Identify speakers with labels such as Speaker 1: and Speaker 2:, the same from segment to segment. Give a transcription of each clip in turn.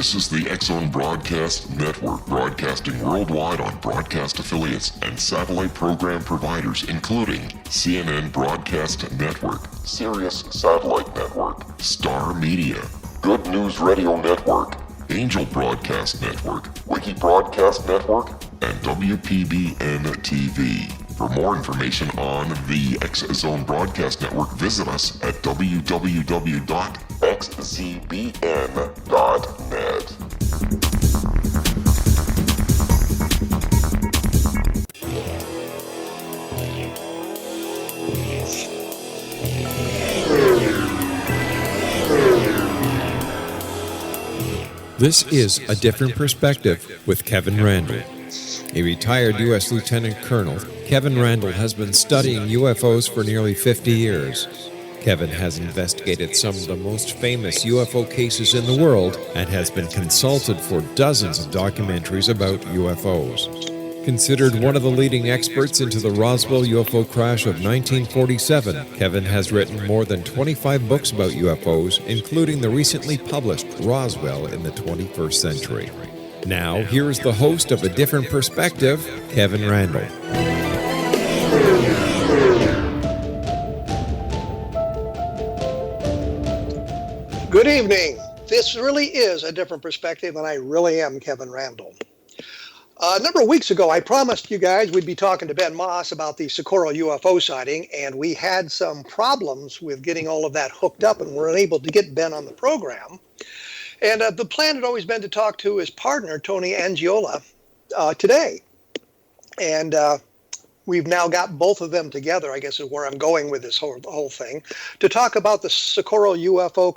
Speaker 1: This is the X-Zone Broadcast Network, broadcasting worldwide on broadcast affiliates and satellite program providers, including CNN Broadcast Network, Sirius Satellite Network, Star Media, Good News Radio Network, Angel Broadcast Network, Wiki Broadcast Network, and WPBN TV. For more information on the X-Zone Broadcast Network, visit us at www.xzbn.net.
Speaker 2: This is A Different Perspective with Kevin Randle. A retired U.S. Lieutenant Colonel, Kevin Randle has been studying UFOs for nearly 50 years. Kevin has investigated some of the most famous UFO cases in the world and has been consulted for dozens of documentaries about UFOs. Considered one of the leading experts into the Roswell UFO crash of 1947, Kevin has written more than 25 books about UFOs, including the recently published Roswell in the 21st Century. Now, here's the host of A Different Perspective, Kevin Randle.
Speaker 3: Good evening. This really is A Different Perspective, and I really am Kevin Randle. A number of weeks ago, I promised you guys we'd be talking to Ben Moss about the Socorro UFO sighting, and we had some problems with getting all of that hooked up, and we're unable to get Ben on the program. And the plan had always been to talk to his partner, Tony Angiola, today. And we've now got both of them together, I guess is where I'm going with this whole thing, to talk about the Socorro UFO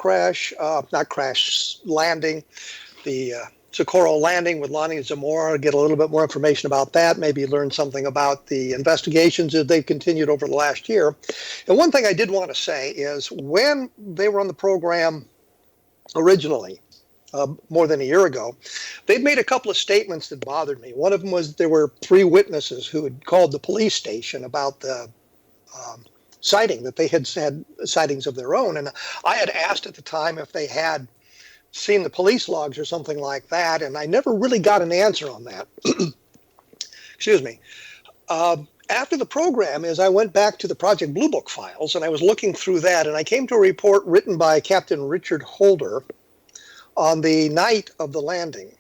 Speaker 3: landing, the Socorro landing with Lonnie Zamora, get a little bit more information about that, maybe learn something about the investigations that they've continued over the last year. And one thing I did want to say is when they were on the program originally, more than a year ago, they'd made a couple of statements that bothered me. One of them was there were 3 witnesses who had called the police station about the sighting, that they had said sightings of their own. And I had asked at the time if they had seen the police logs or something like that, and I never really got an answer on that. Excuse me. After the program, as I went back to the Project Blue Book files, and I was looking through that, and I came to a report written by Captain Richard Holder on the night of the landing.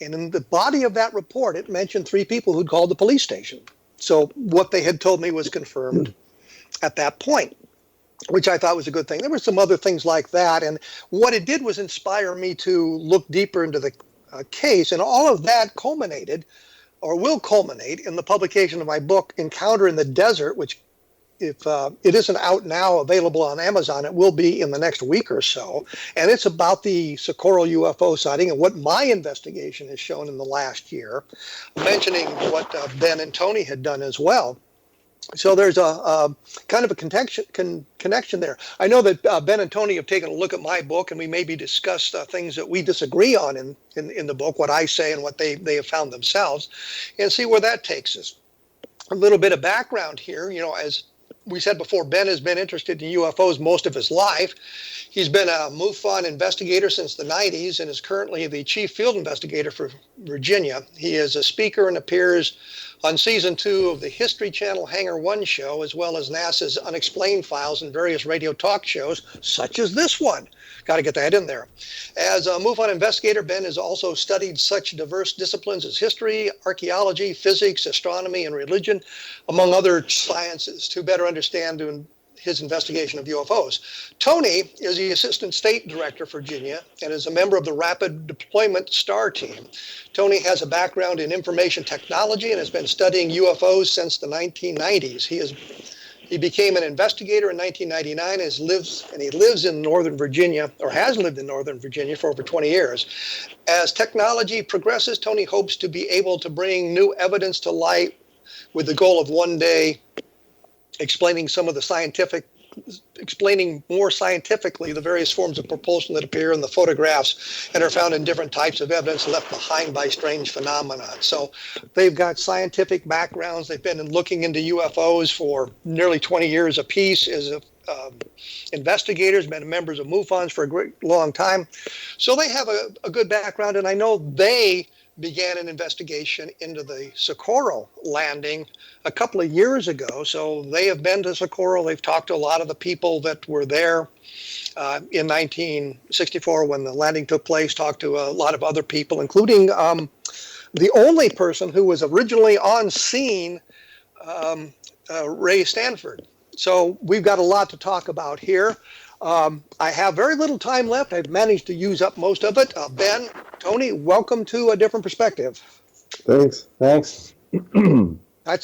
Speaker 3: And in the body of that report, it mentioned 3 people who'd called the police station. So what they had told me was confirmed at that point, which I thought was a good thing. There were some other things like that. And what it did was inspire me to look deeper into the case. And all of that culminated, or will culminate, in the publication of my book, Encounter in the Desert, which if it isn't out now, available on Amazon, it will be in the next week or so. And it's about the Socorro UFO sighting and what my investigation has shown in the last year, mentioning what Ben and Tony had done as well. So there's a kind of a connection there. I know that Ben and Tony have taken a look at my book, and we maybe discussed things that we disagree on in the book, what I say and what they have found themselves, and see where that takes us. A little bit of background here, as we said before, Ben has been interested in UFOs most of his life. He's been a MUFON investigator since the 90s and is currently the Chief Field Investigator for Virginia. He is a speaker and appears on Season 2 of the History Channel Hangar 1 show, as well as NASA's Unexplained files and various radio talk shows, such as this one. Got to get that in there. As a MUFON investigator, Ben has also studied such diverse disciplines as history, archaeology, physics, astronomy, and religion, among other sciences, to better understand his investigation of UFOs. Tony is the Assistant State Director for Virginia and is a member of the Rapid Deployment STAR team. Tony has a background in information technology and has been studying UFOs since the 1990s. He became an investigator in 1999 and he lives in Northern Virginia, or has lived in Northern Virginia for over 20 years. As technology progresses, Tony hopes to be able to bring new evidence to light with the goal of one day explaining more scientifically the various forms of propulsion that appear in the photographs and are found in different types of evidence left behind by strange phenomena. So they've got scientific backgrounds. They've been looking into UFOs for nearly 20 years apiece, investigators, been members of MUFONs for a great long time. So they have a good background, and I know they began an investigation into the Socorro landing a couple of years ago. So they have been to Socorro. They've talked to a lot of the people that were there in 1964 when the landing took place, talked to a lot of other people, including the only person who was originally on scene, Ray Stanford. So we've got a lot to talk about here. I have very little time left. I've managed to use up most of it. Ben, Tony, welcome to A Different Perspective.
Speaker 4: Thanks.
Speaker 3: That's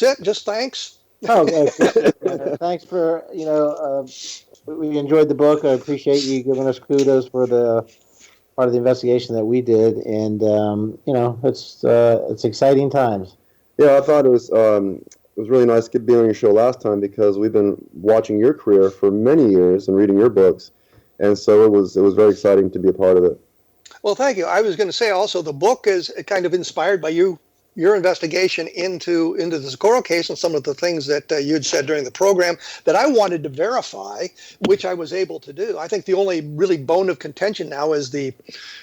Speaker 3: it? Just thanks?
Speaker 4: Oh, thanks for, we enjoyed the book. I appreciate you giving us kudos for the part of the investigation that we did. And, it's exciting times.
Speaker 5: Yeah, I thought it was really nice being on your show last time because we've been watching your career for many years and reading your books. And so it was very exciting to be a part of it.
Speaker 3: Well, thank you. I was going to say also the book is kind of inspired by your investigation into the Socorro case and some of the things that you'd said during the program that I wanted to verify, which I was able to do. I think the only really bone of contention now is the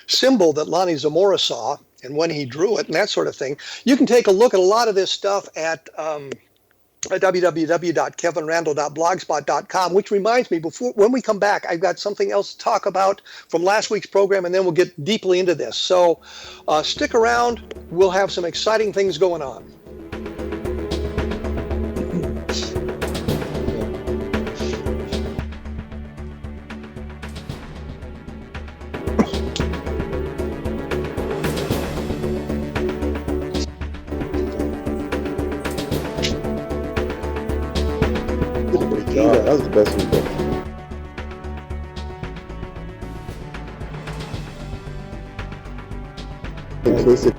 Speaker 3: symbol that Lonnie Zamora saw and when he drew it and that sort of thing. You can take a look at a lot of this stuff at www.kevinrandle.blogspot.com, which reminds me, when we come back, I've got something else to talk about from last week's program, and then we'll get deeply into this. So stick around. We'll have some exciting things going on.
Speaker 5: That was the best one. In case it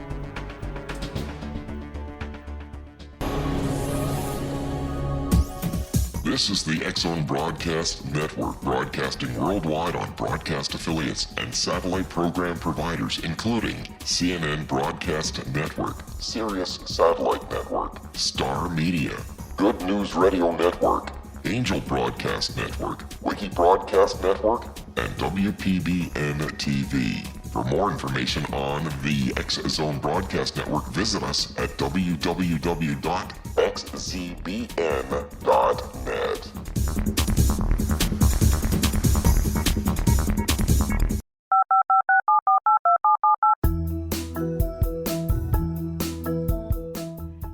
Speaker 1: This is the X-Zone Broadcast Network, broadcasting worldwide on broadcast affiliates and satellite program providers, including CNN Broadcast Network, Sirius Satellite Network, Star Media, Good News Radio Network, Angel Broadcast Network, Wiki Broadcast Network, and WPBN TV. For more information on the X-Zone Broadcast Network, visit us at www.xzbn.net.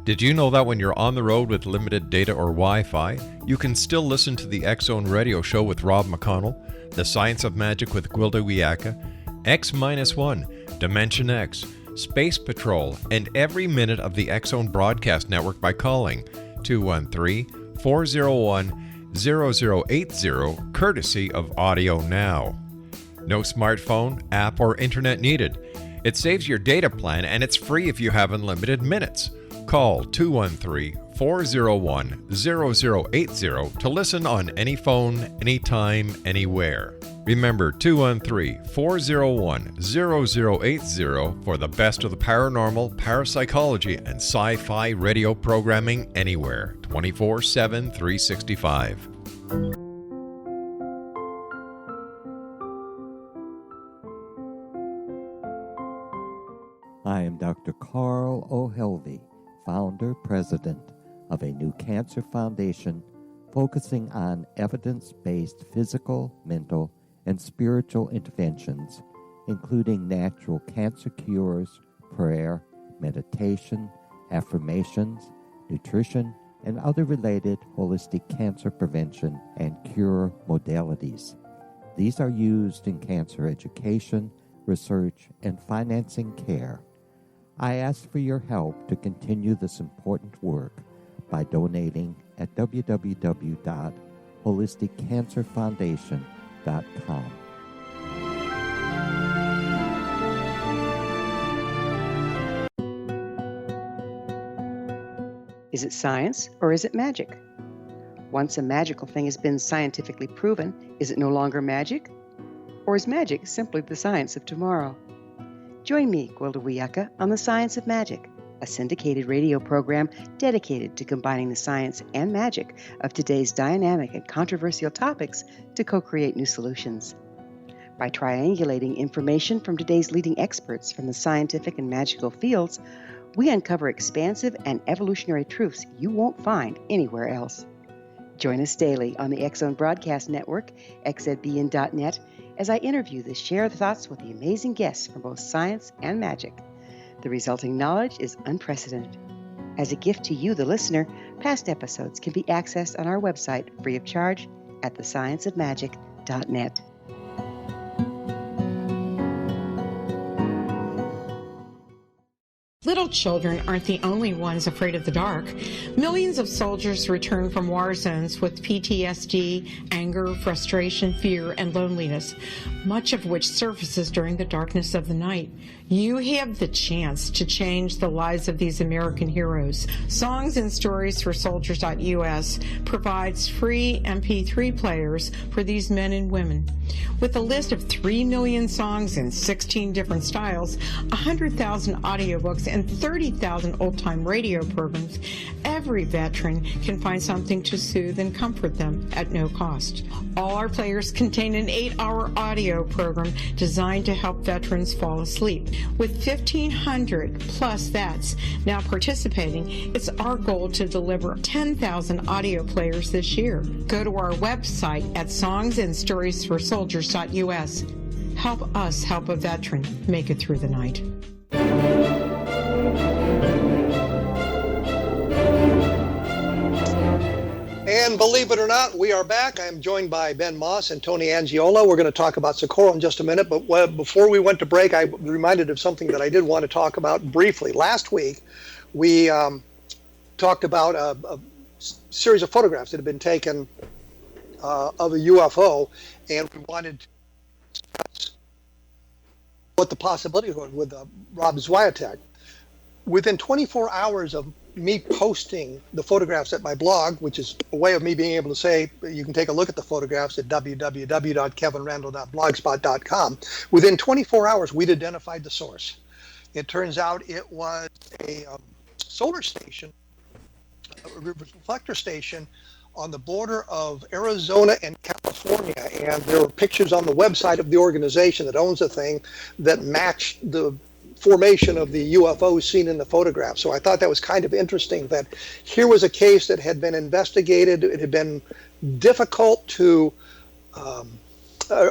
Speaker 2: Did you know that when you're on the road with limited data or Wi-Fi, you can still listen to the X-Zone Radio Show with Rob McConnell, The Science of Magic with Gwilda Wiyaka, X-1, Dimension X, Space Patrol, and every minute of the X-Zone Broadcast Network by calling 213-401-0080, courtesy of Audio Now. No smartphone, app, or internet needed. It saves your data plan and it's free if you have unlimited minutes. Call 213-401-0080 to listen on any phone, anytime, anywhere. Remember 213-401-0080 for the best of the paranormal, parapsychology, and sci-fi radio programming anywhere, 24/7, 365.
Speaker 6: I am Dr. Carl O'Helvey, founder, president of a new cancer foundation focusing on evidence-based physical, mental, and spiritual interventions, including natural cancer cures, prayer, meditation, affirmations, nutrition, and other related holistic cancer prevention and cure modalities. These are used in cancer education, research, and financing care. I ask for your help to continue this important work by donating at www.holisticcancerfoundation.com.
Speaker 7: Is it science or is it magic? Once a magical thing has been scientifically proven, is it no longer magic? Or is magic simply the science of tomorrow? Join me, Gwilda Wiyaka, on The Science of Magic, a a syndicated radio program dedicated to combining the science and magic of today's dynamic and controversial topics to co-create new solutions. By triangulating information from today's leading experts from the scientific and magical fields, we uncover expansive and evolutionary truths you won't find anywhere else. Join us daily on the X-Zone Broadcast Network, xzbn.net, as I interview the share thoughts with the amazing guests from both science and magic. The resulting knowledge is unprecedented. As a gift to you, the listener, past episodes can be accessed on our website free of charge at thescienceofmagic.net.
Speaker 8: Little children aren't the only ones afraid of the dark. Millions of soldiers return from war zones with PTSD, anger, frustration, fear, and loneliness, much of which surfaces during the darkness of the night. You have the chance to change the lives of these American heroes. Songs and Stories for Soldiers.us provides free MP3 players for these men and women. With a list of 3 million songs in 16 different styles, 100,000 audiobooks, and 30,000 old-time radio programs, every veteran can find something to soothe and comfort them at no cost. All our players contain an 8-hour audio program designed to help veterans fall asleep. With 1,500 plus vets now participating, it's our goal to deliver 10,000 audio players this year. Go to our website at songsandstoriesforsoldiers.us. Help us help a veteran make it through the night.
Speaker 3: And believe it or not, we are back. I am joined by Ben Moss and Tony Angiola. We're going to talk about Socorro in just a minute, but before we went to break, I was reminded of something that I did want to talk about briefly. Last week, we talked about a series of photographs that had been taken of a UFO, and we wanted to discuss what the possibility was with Rob Swiatek. Within 24 hours of me posting the photographs at my blog, which is a way of me being able to say you can take a look at the photographs at www.kevinrandle.blogspot.com. Within 24 hours, we'd identified the source. It turns out it was a solar station, a reflector station on the border of Arizona and California, and there were pictures on the website of the organization that owns the thing that matched the formation of the UFOs seen in the photograph. So I thought that was kind of interesting that here was a case that had been investigated. It had been difficult to,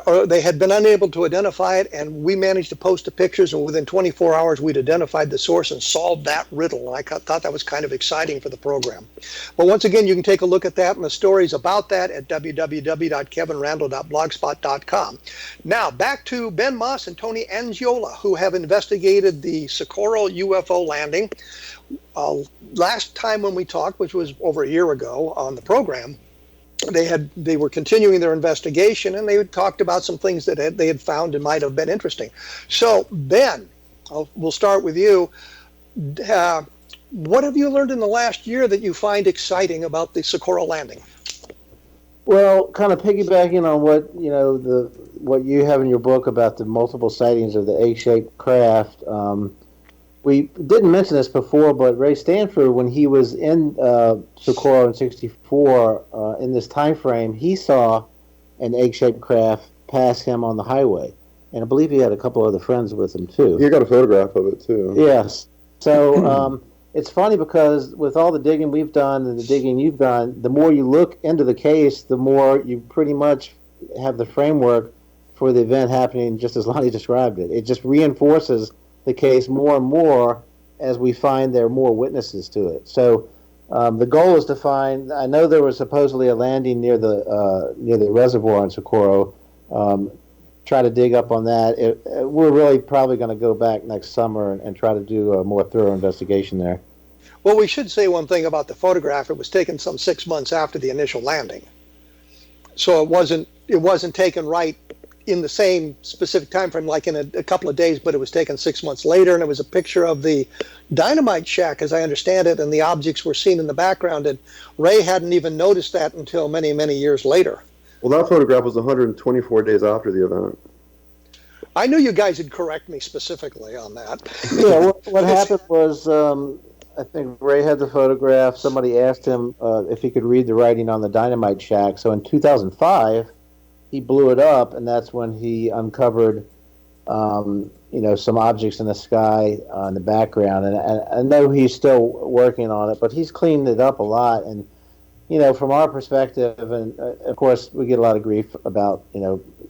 Speaker 3: or they had been unable to identify it, and we managed to post the pictures, and within 24 hours we'd identified the source and solved that riddle. And I thought that was kind of exciting for the program. But once again, you can take a look at that and the stories about that at www.kevinrandle.blogspot.com. Now, back to Ben Moss and Tony Angiola, who have investigated the Socorro UFO landing. Last time when we talked, which was over a year ago on the program, they were continuing their investigation, and they had talked about some things that they had found and might have been interesting. So, Ben, we'll start with you. What have you learned in the last year that you find exciting about the Socorro landing?
Speaker 4: Well, kind of piggybacking on what you have in your book about the multiple sightings of the egg-shaped craft. We didn't mention this before, but Ray Stanford, when he was in Socorro in '64, in this time frame, he saw an egg-shaped craft pass him on the highway, and I believe he had a couple other friends with him too.
Speaker 5: He got a photograph of it too.
Speaker 4: Yes. So it's funny because with all the digging we've done and the digging you've done, the more you look into the case, the more you pretty much have the framework for the event happening just as Lonnie described it. It just reinforces the case more and more as we find there are more witnesses to it. So the goal is to find. I know there was supposedly a landing near the reservoir in Socorro. Try to dig up on that. We're really probably going to go back next summer and try to do a more thorough investigation there.
Speaker 3: Well, we should say one thing about the photograph. It was taken some 6 months after the initial landing, so it wasn't taken right in the same specific time frame, like in a couple of days, but it was taken 6 months later, and it was a picture of the dynamite shack, as I understand it, and the objects were seen in the background, and Ray hadn't even noticed that until many, many years later.
Speaker 5: Well, that photograph was 124 days after the event.
Speaker 3: I knew you guys would correct me specifically on that.
Speaker 4: Yeah, what happened was, I think Ray had the photograph. Somebody asked him if he could read the writing on the dynamite shack. So in 2005, he blew it up, and that's when he uncovered, some objects in the sky in the background. And I know he's still working on it, but he's cleaned it up a lot. And from our perspective, and of course we get a lot of grief about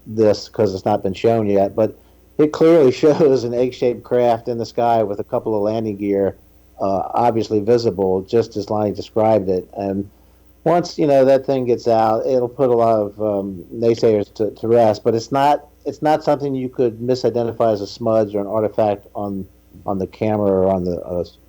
Speaker 4: this because it's not been shown yet, but it clearly shows an egg-shaped craft in the sky with a couple of landing gear, obviously visible, just as Lonnie described it. And once that thing gets out, it'll put a lot of naysayers to rest. But it's not something you could misidentify as a smudge or an artifact on the camera or on the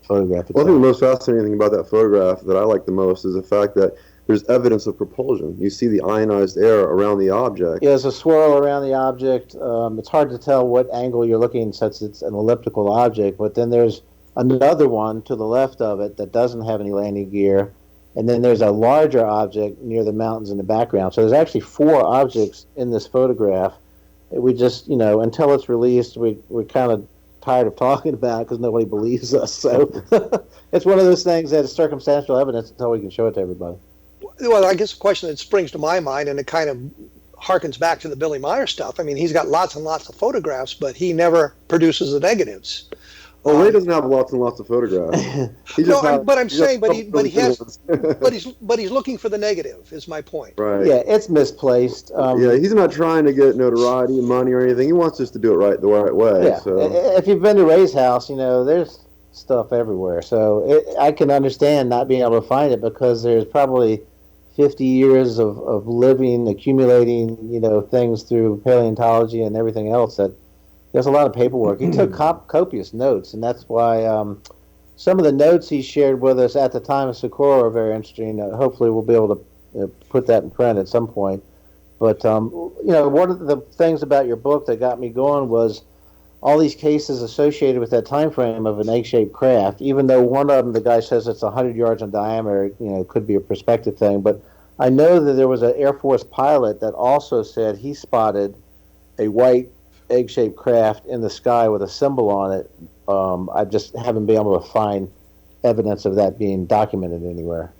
Speaker 4: photograph itself.
Speaker 5: Well, I think the most fascinating thing about that photograph that I like the most is the fact that there's evidence of propulsion. You see the ionized air around the object.
Speaker 4: Yeah, there's a swirl around the object. It's hard to tell what angle you're looking since it's an elliptical object, but then there's another one to the left of it that doesn't have any landing gear, and then there's a larger object near the mountains in the background. So there's actually 4 objects in this photograph. We just, until it's released, we're kind of tired of talking about it because nobody believes us. So it's one of those things that is circumstantial evidence until we can show it to everybody.
Speaker 3: Well, I guess the question that springs to my mind, and it kind of harkens back to the Billy Meyer stuff. I mean, he's got lots and lots of photographs, but he never produces the negatives.
Speaker 5: Well, Ray doesn't have lots and lots of photographs. He's
Speaker 3: looking for the negative. Is my point.
Speaker 5: Right.
Speaker 4: Yeah, it's misplaced.
Speaker 5: He's not trying to get notoriety, money, or anything. He wants us to do it the right way.
Speaker 4: Yeah.
Speaker 5: So
Speaker 4: if you've been to Ray's house, there's stuff everywhere. So I can understand not being able to find it because there's probably 50 years of living, accumulating, things through paleontology and everything else that there's a lot of paperwork. He took copious notes, and that's why some of the notes he shared with us at the time of Socorro are very interesting. Hopefully we'll be able to put that in print at some point. But, one of the things about your book that got me going was all these cases associated with that time frame of an egg-shaped craft, even though one of them, the guy says it's 100 yards in diameter, could be a perspective thing. But I know that there was an Air Force pilot that also said he spotted a white egg-shaped craft in the sky with a symbol on it. I just haven't been able to find evidence of that being documented anywhere.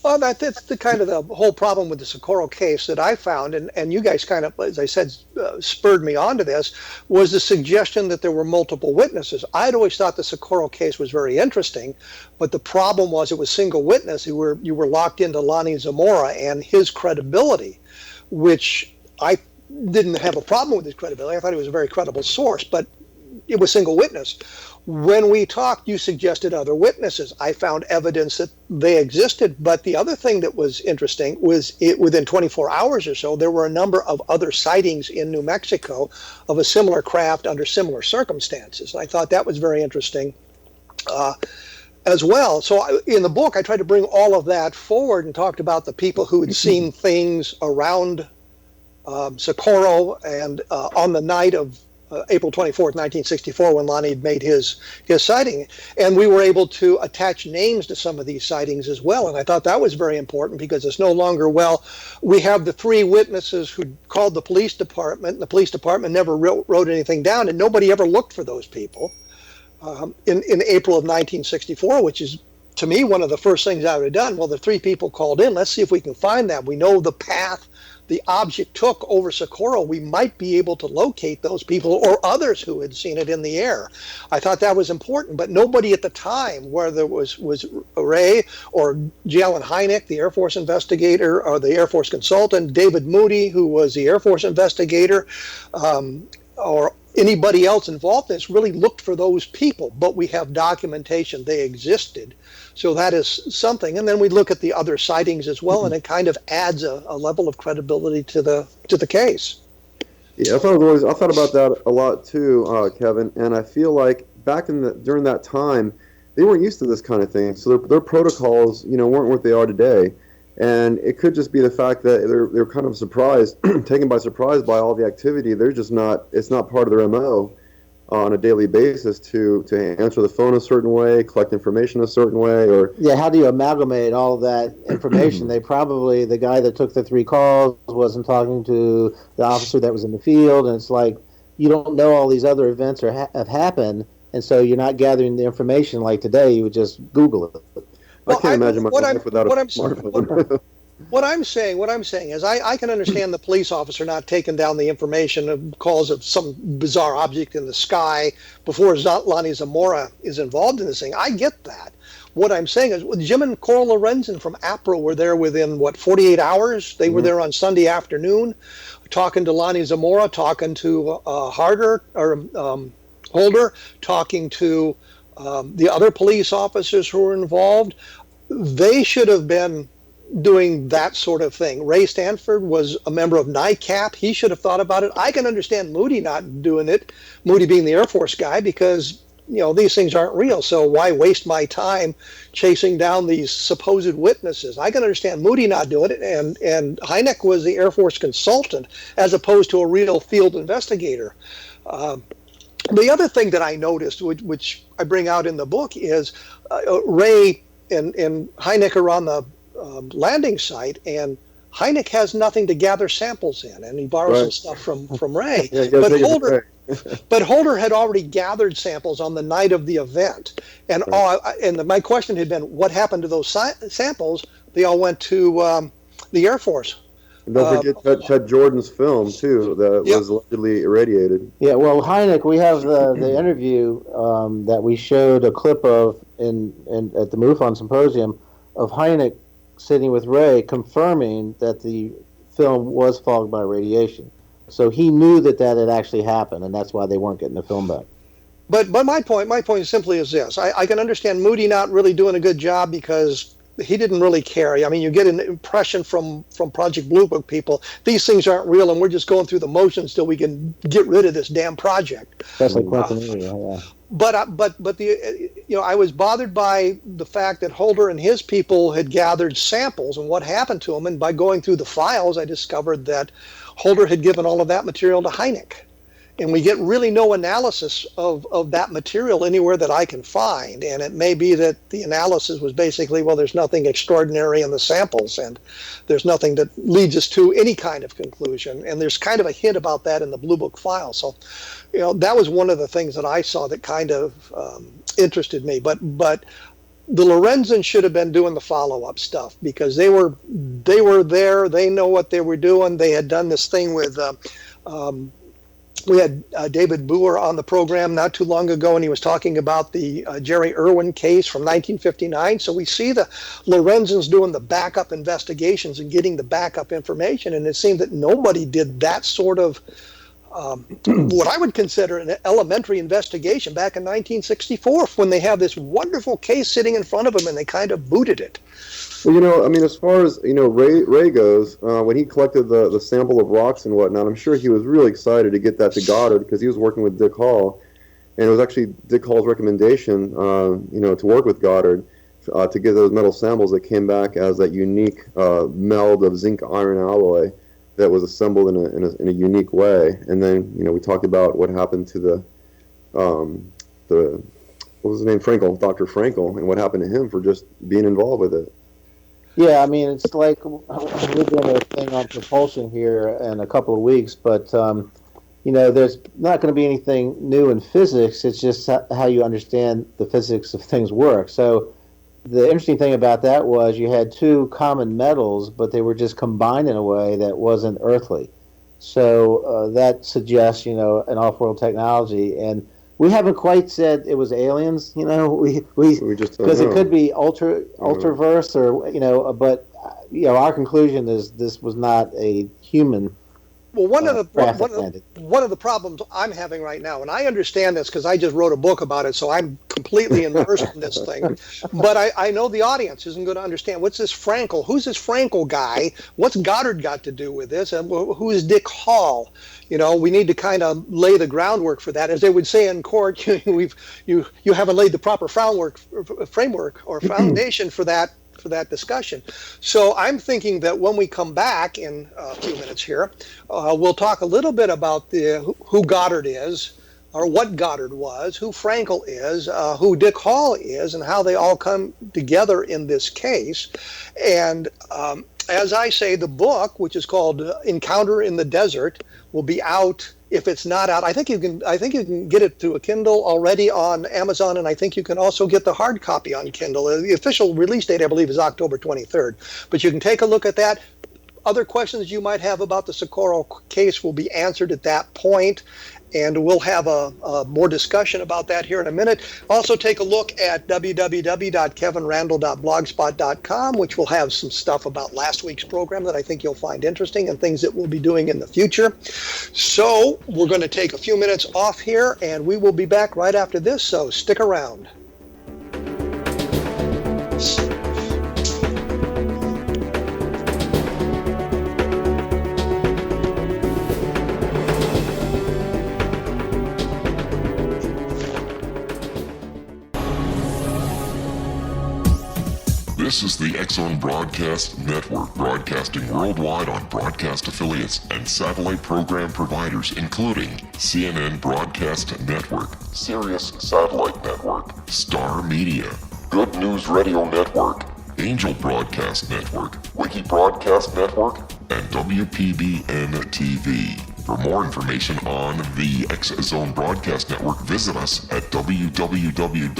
Speaker 3: Well, that's the kind of the whole problem with the Socorro case that I found, and you guys kind of, as I said, spurred me onto this, was the suggestion that there were multiple witnesses. I'd always thought the Socorro case was very interesting, but the problem was it was single witness. You were locked into Lonnie Zamora and his credibility, which I didn't have a problem with his credibility. I thought he was a very credible source, but it was single witness. When we talked, you suggested other witnesses. I found evidence that they existed, but the other thing that was interesting was within 24 hours or so, there were a number of other sightings in New Mexico of a similar craft under similar circumstances. I thought that was very interesting as well. So in the book, I tried to bring all of that forward and talked about the people who had seen things around Socorro and on the night of April 24th, 1964, when Lonnie had made his sighting. And we were able to attach names to some of these sightings as well. And I thought that was very important because it's no longer, we have the 3 witnesses who called the police department, and the police department never wrote anything down, and nobody ever looked for those people in April of 1964, which is, to me, one of the first things I would have done. Well, the 3 people called in. Let's see if we can find them. We know the path the object took over Socorro. We might be able to locate those people or others who had seen it in the air. I thought that was important, but nobody at the time, whether it was Ray or J. Allen Hynek, the Air Force investigator, or the Air Force consultant, David Moody, who was the Air Force investigator, or anybody else involved in this, really looked for those people. But we have documentation they existed. So that is something. And then we look at the other sightings as well, and it kind of adds a level of credibility to the case.
Speaker 5: Yeah, I thought about that a lot too, Kevin. And I feel like back during that time, they weren't used to this kind of thing. So their protocols, weren't what they are today. And it could just be the fact that they're kind of surprised, taken by surprise by all the activity. They're just not. It's not part of their MO. On a daily basis to answer the phone a certain way, collect information a certain way, or
Speaker 4: how do you amalgamate all of that information? They probably, the guy that took the 3 calls wasn't talking to the officer that was in the field, and it's like you don't know all these other events have happened, and so you're not gathering the information like today. You would just Google it.
Speaker 5: I can't imagine my life without a smartphone.
Speaker 3: What I'm saying is I can understand the police officer not taking down the information of calls of some bizarre object in the sky before Lonnie Zamora is involved in this thing. I get that. What I'm saying is Jim and Coral Lorenzen from APRA were there within, 48 hours? They were there on Sunday afternoon talking to Lonnie Zamora, talking to Holder, talking to the other police officers who were involved. They should have been doing that sort of thing. Ray Stanford was a member of NICAP. He should have thought about it. I can understand Moody not doing it, Moody being the Air Force guy, because these things aren't real. So why waste my time chasing down these supposed witnesses? I can understand Moody not doing it, and Hynek was the Air Force consultant as opposed to a real field investigator. The other thing that I noticed, which I bring out in the book, is Ray and Hynek are on the landing site, and Hynek has nothing to gather samples in, and he borrows some stuff from Ray. But Holder had already gathered samples on the night of the event, and my question had been, what happened to those samples? They all went to the Air Force.
Speaker 5: And don't forget Ted Jordan's film too, that was allegedly irradiated.
Speaker 4: Yeah, well, Hynek, we have the interview that we showed a clip of at the MUFON Symposium of Hynek sitting with Ray, confirming that the film was fogged by radiation. So he knew that had actually happened, and that's why they weren't getting the film back.
Speaker 3: But my point simply is this: I can understand Moody not really doing a good job because he didn't really care. I mean, you get an impression from Project Blue Book people, these things aren't real, and we're just going through the motions till we can get rid of this damn project.
Speaker 4: Especially Quentin, yeah.
Speaker 3: But I was bothered by the fact that Holder and his people had gathered samples and what happened to them, and by going through the files, I discovered that Holder had given all of that material to Hynek. And we get really no analysis of that material anywhere that I can find. And it may be that the analysis was basically, well, there's nothing extraordinary in the samples, and there's nothing that leads us to any kind of conclusion. And there's kind of a hint about that in the Blue Book file. So, that was one of the things that I saw that kind of interested me. But the Lorenzens should have been doing the follow-up stuff, because they were there. They know what they were doing. They had done this thing with we had David Boer on the program not too long ago, and he was talking about the Jerry Irwin case from 1959. So we see the Lorenzens doing the backup investigations and getting the backup information, and it seemed that nobody did that sort of what I would consider an elementary investigation back in 1964, when they have this wonderful case sitting in front of them and they kind of booted it.
Speaker 5: Well, as far as, Ray goes, when he collected the sample of rocks and whatnot, I'm sure he was really excited to get that to Goddard, because he was working with Dick Hall. And it was actually Dick Hall's recommendation, to work with Goddard to get those metal samples that came back as that unique meld of zinc-iron alloy that was assembled in a unique way. And then, we talked about what happened to the what was his name, Dr. Frankel, and what happened to him for just being involved with it.
Speaker 4: Yeah, it's like we're doing a thing on propulsion here in a couple of weeks, but there's not going to be anything new in physics. It's just how you understand the physics of things work. So the interesting thing about that was you had two common metals, but they were just combined in a way that wasn't earthly. So that suggests, an off-world technology, and we haven't quite said it was aliens, we just, because it could be ultraverse, or but our conclusion is this was not a human.
Speaker 3: Well, one of the problems I'm having right now, and I understand this because I just wrote a book about it, so I'm completely immersed in this thing. But I know the audience isn't going to understand. What's this Frankel? Who's this Frankel guy? What's Goddard got to do with this? And who is Dick Hall? We need to kind of lay the groundwork for that. As they would say in court, you haven't laid the proper framework or foundation for that discussion. So I'm thinking that when we come back in a few minutes here, we'll talk a little bit about who Goddard is, or what Goddard was, who Frankel is, who Dick Hall is, and how they all come together in this case. And as I say, the book, which is called Encounter in the Desert, will be out. If it's not out, I think you can get it through a Kindle already on Amazon, and I think you can also get the hard copy on Kindle. The official release date, I believe, is October 23rd. But you can take a look at that. Other questions you might have about the Socorro case will be answered at that point, and we'll have a more discussion about that here in a minute. Also take a look at www.kevinrandle.blogspot.com, which will have some stuff about last week's program that I think you'll find interesting and things that we'll be doing in the future. So we're going to take a few minutes off here, and we will be back right after this, so stick around.
Speaker 1: This is the X-Zone Broadcast Network, broadcasting worldwide on broadcast affiliates and satellite program providers, including CNN Broadcast Network, Sirius Satellite Network, Star Media, Good News Radio Network, Angel Broadcast Network, Wiki Broadcast Network, and WPBN TV. For more information on the X-Zone Broadcast Network, visit us at www.xzbn.net.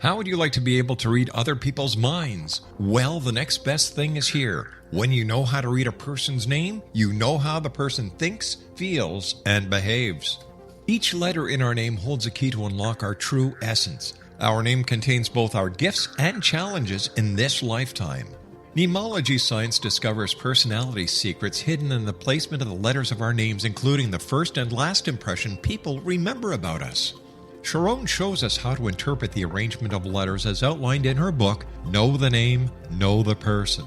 Speaker 2: How would you like to be able to read other people's minds? Well, the next best thing is here. When you know how to read a person's name, you know how the person thinks, feels, and behaves. Each letter in our name holds a key to unlock our true essence. Our name contains both our gifts and challenges in this lifetime. Mnemology science discovers personality secrets hidden in the placement of the letters of our names, including the first and last impression people remember about us. Sharon shows us how to interpret the arrangement of letters as outlined in her book, Know the Name, Know the Person.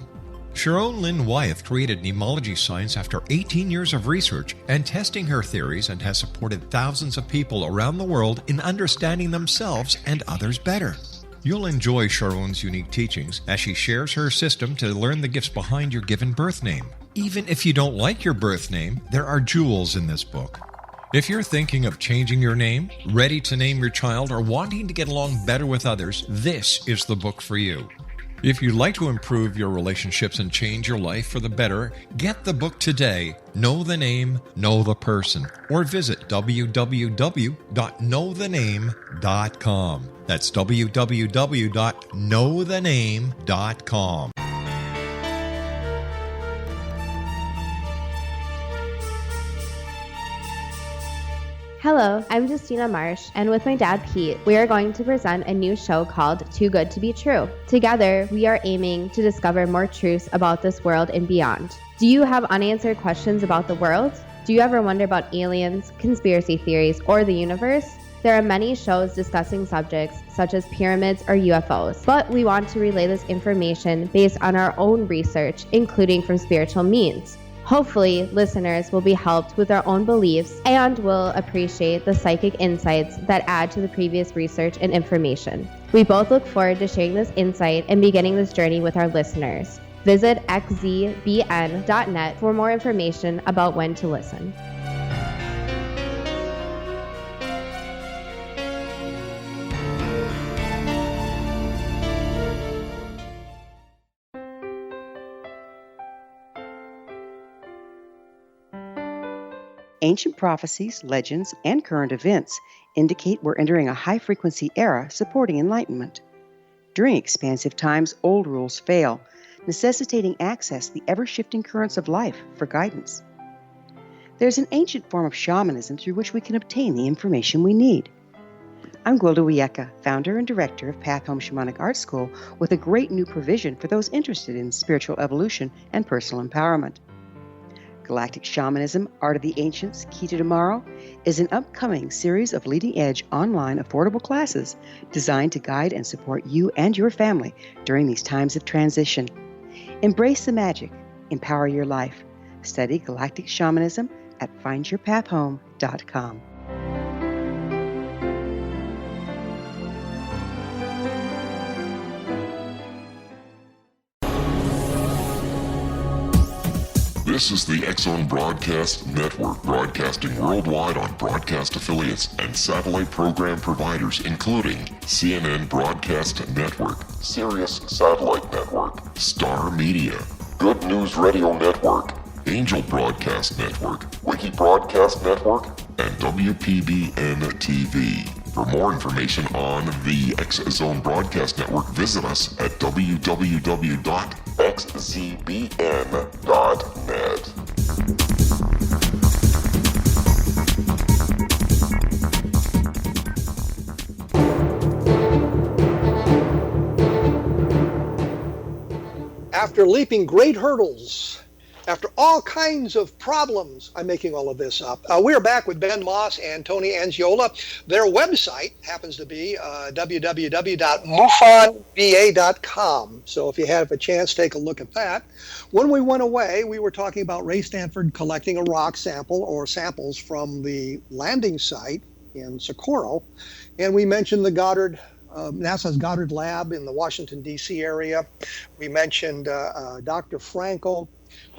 Speaker 2: Sharon Lynn Wyeth created mnemology science after 18 years of research and testing her theories, and has supported thousands of people around the world in understanding themselves and others better. You'll enjoy Sharon's unique teachings as she shares her system to learn the gifts behind your given birth name. Even if you don't like your birth name, there are jewels in this book. If you're thinking of changing your name, ready to name your child, or wanting to get along better with others, this is the book for you. If you'd like to improve your relationships and change your life for the better, get the book today, Know the Name, Know the Person, or visit www.knowthename.com. That's www.knowthename.com.
Speaker 9: Hello, I'm Justina Marsh, and with my dad Pete, we are going to present a new show called Too Good to Be True. Together, we are aiming to discover more truths about this world and beyond. Do you have unanswered questions about the world? Do you ever wonder about aliens, conspiracy theories, or the universe? There are many shows discussing subjects such as pyramids or UFOs, but we want to relay this information based on our own research, including from spiritual means. Hopefully, listeners will be helped with their own beliefs and will appreciate the psychic insights that add to the previous research and information. We both look forward to sharing this insight and beginning this journey with our listeners. Visit xzbn.net for more information about when to listen.
Speaker 7: Ancient prophecies, legends, and current events indicate we're entering a high-frequency era supporting enlightenment. During expansive times, old rules fail, necessitating access to the ever-shifting currents of life for guidance. There's an ancient form of shamanism through which we can obtain the information we need. I'm Gwilda Wieka, founder and director of Path Home Shamanic Art School, with a great new provision for those interested in spiritual evolution and personal empowerment. Galactic Shamanism, Art of the Ancients, Key to Tomorrow, is an upcoming series of leading-edge online affordable classes designed to guide and support you and your family during these times of transition. Embrace the magic. Empower your life. Study Galactic Shamanism at findyourpathhome.com.
Speaker 1: This is the X-Zone Broadcast Network, broadcasting worldwide on broadcast affiliates and satellite program providers, including CNN Broadcast Network, Sirius Satellite Network, Star Media, Good News Radio Network, Angel Broadcast Network, Wiki Broadcast Network, and WPBN TV. For more information on the X-Zone Broadcast Network, visit us at www.xzbn.net.
Speaker 3: After leaping great hurdles, after all kinds of problems, I'm making all of this up. We're back with Ben Moss and Tony Angiola. Their website happens to be www.mufonva.com. So if you have a chance, take a look at that. When we went away, we were talking about Ray Stanford collecting a rock sample or samples from the landing site in Socorro. And we mentioned the Goddard NASA's Goddard Lab in the Washington, D.C. area. We mentioned Dr. Frankel.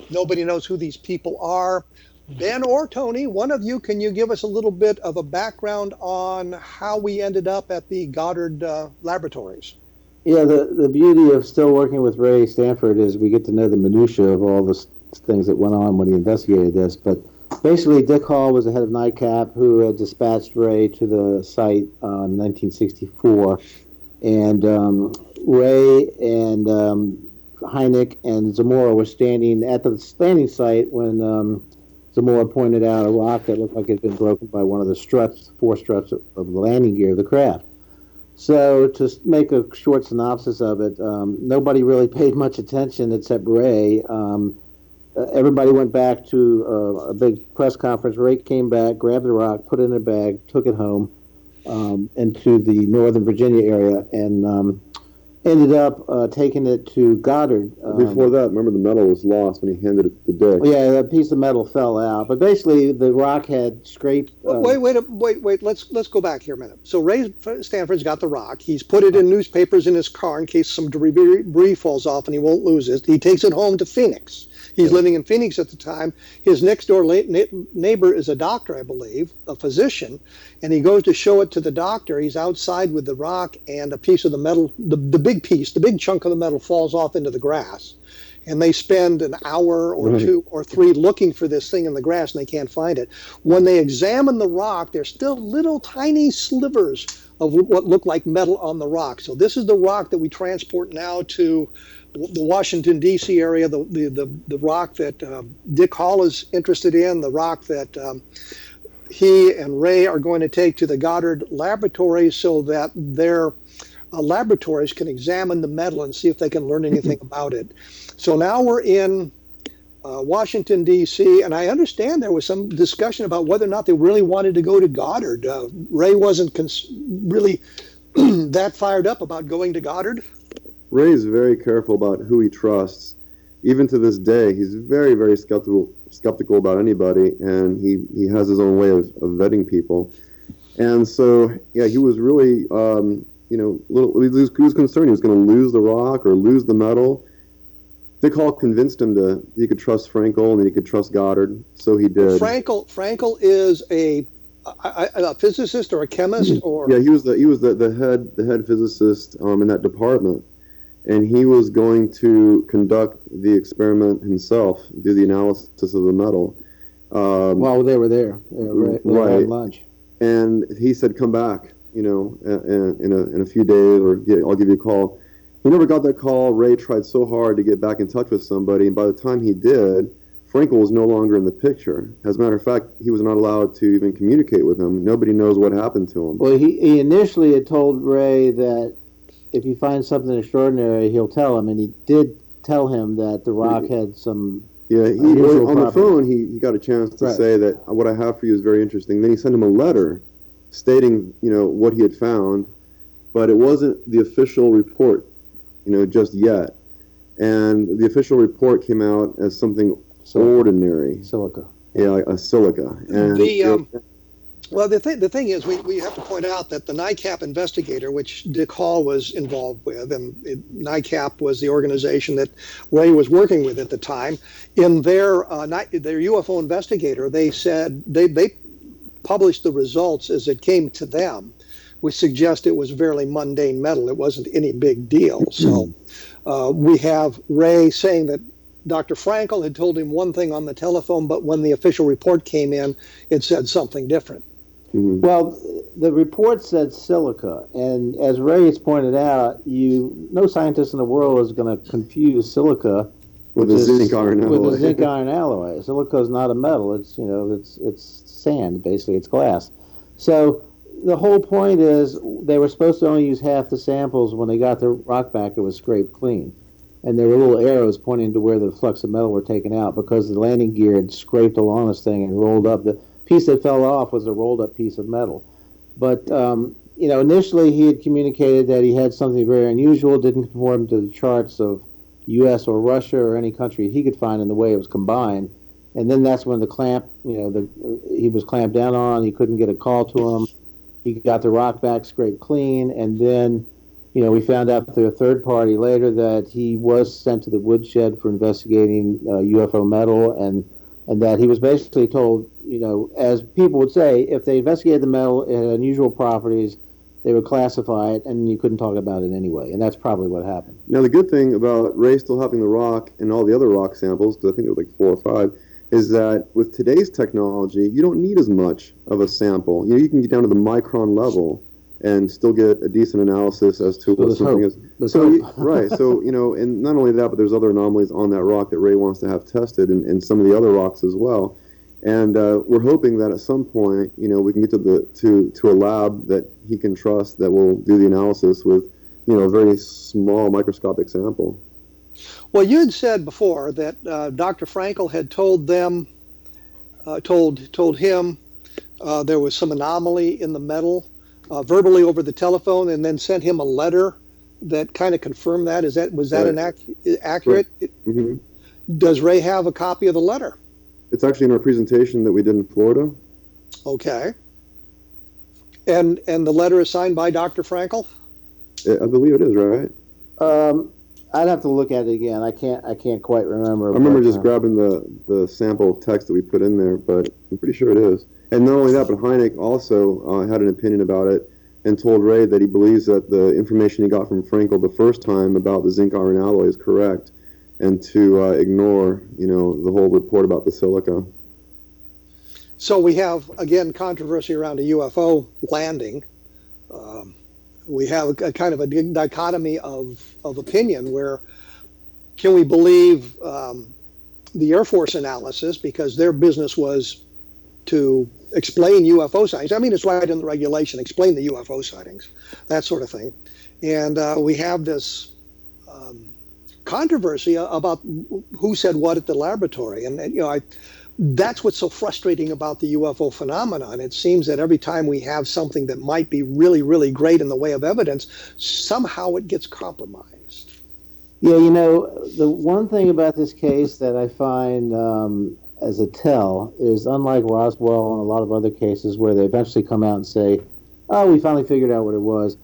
Speaker 3: Nobody knows who these people are. Ben or Tony, one of you, can you give us a little bit of a background on how we ended up at the Goddard laboratories?
Speaker 4: Yeah, the beauty of still working with Ray Stanford is we get to know the minutiae of all the things that went on when he investigated this. But basically, Dick Hall was the head of NICAP who had dispatched Ray to the site in 1964. And Ray and Hynek and Zamora were standing at the landing site when Zamora pointed out a rock that looked like it had been broken by one of the struts, four struts of the landing gear of the craft. So to make a short synopsis of it, nobody really paid much attention except Ray. Everybody went back to a big press conference. Ray came back, grabbed the rock, put it in a bag, took it home into the Northern Virginia area, and ended up taking it to Goddard.
Speaker 5: Before that, remember the metal was lost when he handed it to Dick.
Speaker 4: Yeah, that piece of metal fell out. But basically, the rock had scraped.
Speaker 3: Wait. Let's go back here a minute. So Ray Stanford's got the rock. He's put it in newspapers in his car in case some debris falls off and he won't lose it. He takes it home to Phoenix. He's living in Phoenix at the time. His next door neighbor is a doctor, I believe, a physician, and he goes to show it to the doctor. He's outside with the rock, and a piece of the metal, the big chunk of the metal falls off into the grass. And they spend an hour or two or three looking for this thing in the grass, and they can't find it. When they examine the rock, there's still little tiny slivers of what look like metal on the rock. So this is the rock that we transport now to the Washington, D.C. area, the rock that Dick Hall is interested in, the rock that he and Ray are going to take to the Goddard laboratories so that their laboratories can examine the metal and see if they can learn anything about it. So now we're in Washington, D.C., and I understand there was some discussion about whether or not they really wanted to go to Goddard. Ray wasn't really that fired up about going to Goddard.
Speaker 5: Ray is very careful about who he trusts. Even to this day, he's very, very skeptical about anybody, and he has his own way of vetting people. And so, yeah, he was really, he was concerned he was going to lose the rock or lose the metal. Dick Hall convinced him he could trust Frankel and he could trust Goddard, so he did.
Speaker 3: Frankel is a physicist or a chemist, or
Speaker 5: yeah, he was the head physicist in that department. And he was going to conduct the experiment himself, do the analysis of the metal.
Speaker 4: While they were there, right at lunch.
Speaker 5: And he said, "Come back, in a few days, or I'll give you a call." He never got that call. Ray tried so hard to get back in touch with somebody, and by the time he did, Frankel was no longer in the picture. As a matter of fact, he was not allowed to even communicate with him. Nobody knows what happened to him.
Speaker 4: Well, he initially had told Ray that if he finds something extraordinary, he'll tell him, and he did tell him that the rock had some.
Speaker 5: Yeah, on the phone, he got a chance to say that what I have for you is very interesting. Then he sent him a letter stating, what he had found, but it wasn't the official report, just yet. And the official report came out as something ordinary.
Speaker 4: Silica.
Speaker 5: Yeah, like a silica. And
Speaker 3: Well, the thing is, we have to point out that the NICAP investigator, which Dick Hall was involved with, and NICAP was the organization that Ray was working with at the time, in their UFO investigator, they said they published the results as it came to them, which suggests it was fairly mundane metal. It wasn't any big deal. So we have Ray saying that Dr. Frankel had told him one thing on the telephone, but when the official report came in, it said something different.
Speaker 4: Well, the report said silica, and as Ray has pointed out, no scientist in the world is going to confuse silica
Speaker 5: with a zinc iron alloy.
Speaker 4: With a zinc iron alloy. Silica is not a metal; it's sand, basically. It's glass. So the whole point is they were supposed to only use half the samples. When they got the rock back, it was scraped clean, and there were little arrows pointing to where the flux of metal were taken out because the landing gear had scraped along this thing and rolled up. The piece that fell off was a rolled up piece of metal. But, initially he had communicated that he had something very unusual, didn't conform to the charts of U.S. or Russia or any country he could find in the way it was combined. And then that's when the clamp, he was clamped down on, he couldn't get a call to him. He got the rock back scraped clean. And then, we found out through a third party later that he was sent to the woodshed for investigating UFO metal and that he was basically told, as people would say, if they investigated the metal, it had unusual properties, they would classify it, and you couldn't talk about it anyway. And that's probably what happened.
Speaker 5: Now, the good thing about Ray still having the rock and all the other rock samples, because I think it was like 4 or 5, is that with today's technology, you don't need as much of a sample. You can get down to the micron level and still get a decent analysis as to what something is. Right. So, and not only that, but there's other anomalies on that rock that Ray wants to have tested and some of the other rocks as well. And we're hoping that at some point, we can get to a lab that he can trust that will do the analysis with, a very small microscopic sample.
Speaker 3: Well, you had said before that Dr. Frankel had told them, told him there was some anomaly in the metal verbally over the telephone, and then sent him a letter that kind of confirmed that. Was that accurate?
Speaker 5: Mm-hmm.
Speaker 3: Does Ray have a copy of the letter?
Speaker 5: It's actually in our presentation that we did in Florida.
Speaker 3: Okay. And the letter is signed by Dr. Frankel?
Speaker 5: I believe it is, right?
Speaker 4: I'd have to look at it again. I can't quite remember.
Speaker 5: I remember just grabbing the sample text that we put in there, but I'm pretty sure it is. And not only that, but Hynek also had an opinion about it and told Ray that he believes that the information he got from Frankel the first time about the zinc iron alloy is correct, and to ignore, the whole report about the silica.
Speaker 3: So we have, again, controversy around a UFO landing. We have a kind of a dichotomy of opinion where can we believe the Air Force analysis because their business was to explain UFO sightings. I mean, it's right in the regulation, explain the UFO sightings, that sort of thing. And we have this controversy about who said what at the laboratory. And that's what's so frustrating about the UFO phenomenon. It seems that every time we have something that might be really, really great in the way of evidence, somehow it gets compromised.
Speaker 4: Yeah, the one thing about this case that I find as a tell is unlike Roswell and a lot of other cases where they eventually come out and say, oh, we finally figured out what it was.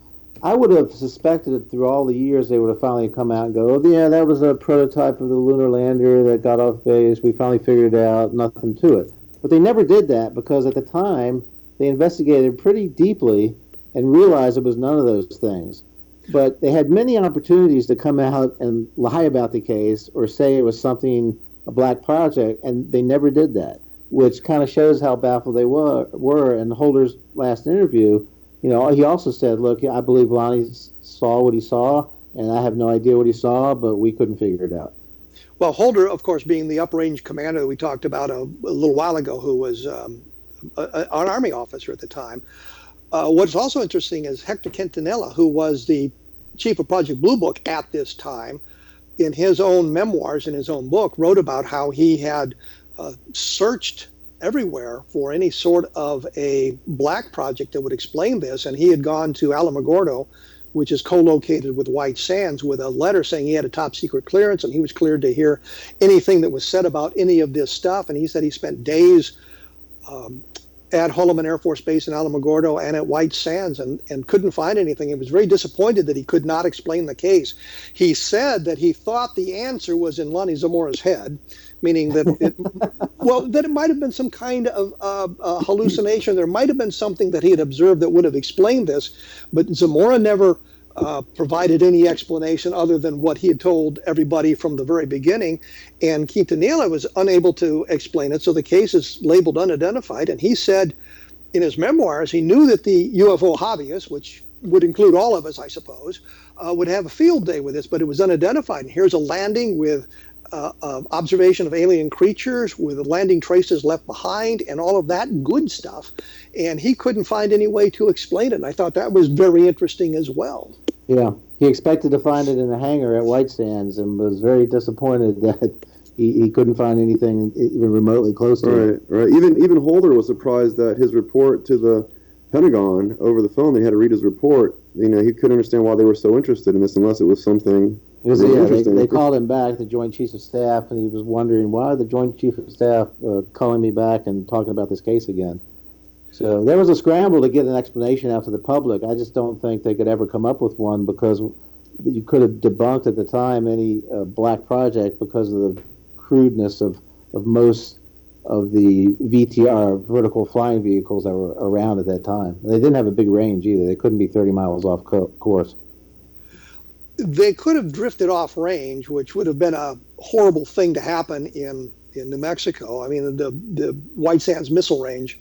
Speaker 4: I would have suspected that through all the years they would have finally come out and go, oh, yeah, that was a prototype of the lunar lander that got off base. We finally figured it out, nothing to it. But they never did that because at the time they investigated pretty deeply and realized it was none of those things. But they had many opportunities to come out and lie about the case or say it was something, a black project, and they never did that, which kind of shows how baffled they were. And Holder's last interview, he also said, look, I believe Lonnie saw what he saw, and I have no idea what he saw, but we couldn't figure it out.
Speaker 3: Well, Holder, of course, being the uprange commander that we talked about a little while ago, who was an Army officer at the time. What's also interesting is Hector Quintanilla, who was the chief of Project Blue Book at this time, in his own memoirs, in his own book, wrote about how he had searched everywhere for any sort of a black project that would explain this, and he had gone to Alamogordo, which is co-located with White Sands, with a letter saying he had a top secret clearance and he was cleared to hear anything that was said about any of this stuff. And he said he spent days at Holloman Air Force Base in Alamogordo and at White Sands and couldn't find anything. He was very disappointed that he could not explain the case. He said that he thought the answer was in Lonnie Zamora's head, meaning that that it might have been some kind of hallucination. There might have been something that he had observed that would have explained this, but Zamora never provided any explanation other than what he had told everybody from the very beginning. And Quintanilla was unable to explain it, so the case is labeled unidentified. And he said in his memoirs he knew that the UFO hobbyists, which would include all of us, I suppose, would have a field day with this, but it was unidentified. And here's a landing with observation of alien creatures with landing traces left behind and all of that good stuff. And he couldn't find any way to explain it. And I thought that was very interesting as well.
Speaker 4: Yeah, he expected to find it in the hangar at White Sands and was very disappointed that he couldn't find anything even remotely close to it.
Speaker 5: Right. Even Holder was surprised that his report to the Pentagon over the phone, they had to read his report. He couldn't understand why they were so interested in this unless it was something interesting.
Speaker 4: They called him back, the Joint Chiefs of Staff, and he was wondering why the Joint Chief of Staff calling me back and talking about this case again. So there was a scramble to get an explanation out to the public. I just don't think they could ever come up with one because you could have debunked at the time any black project because of the crudeness of most of the VTR, vertical flying vehicles, that were around at that time. They didn't have a big range either. They couldn't be 30 miles off course.
Speaker 3: They could have drifted off range, which would have been a horrible thing to happen in New Mexico. I mean, the White Sands missile range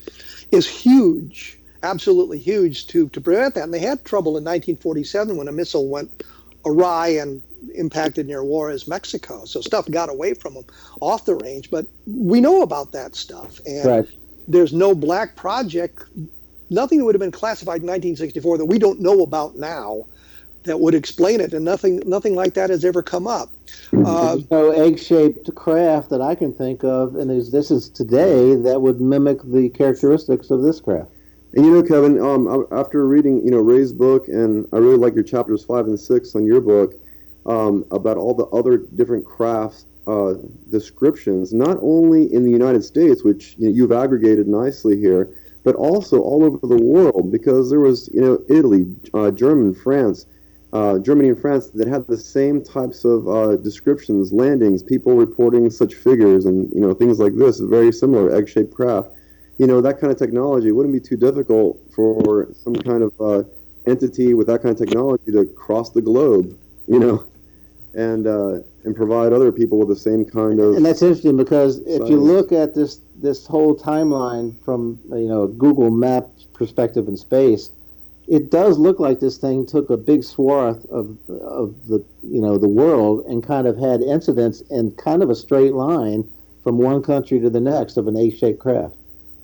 Speaker 3: is huge, absolutely huge to prevent that. And they had trouble in 1947 when a missile went awry and impacted near Juarez, Mexico. So stuff got away from them off the range. But we know about that stuff. And there's no black project, nothing that would have been classified in 1964 that we don't know about now that would explain it. And nothing like that has ever come up.
Speaker 4: There's no egg-shaped craft that I can think of, and this is today, that would mimic the characteristics of this craft.
Speaker 5: And Kevin, after reading Ray's book, and I really like your chapters 5 and 6 on your book about all the other different crafts descriptions, not only in the United States, which you've aggregated nicely here, but also all over the world, because there was Italy, Germany and France that had the same types of descriptions, landings, people reporting such figures, and things like this, very similar egg-shaped craft. That kind of technology wouldn't be too difficult for some kind of entity with that kind of technology to cross the globe, and provide other people with the same kind of.
Speaker 4: And that's interesting because if you look at this whole timeline from Google Maps perspective in space, it does look like this thing took a big swath of the the world and kind of had incidents in kind of a straight line from one country to the next of an egg-shaped craft.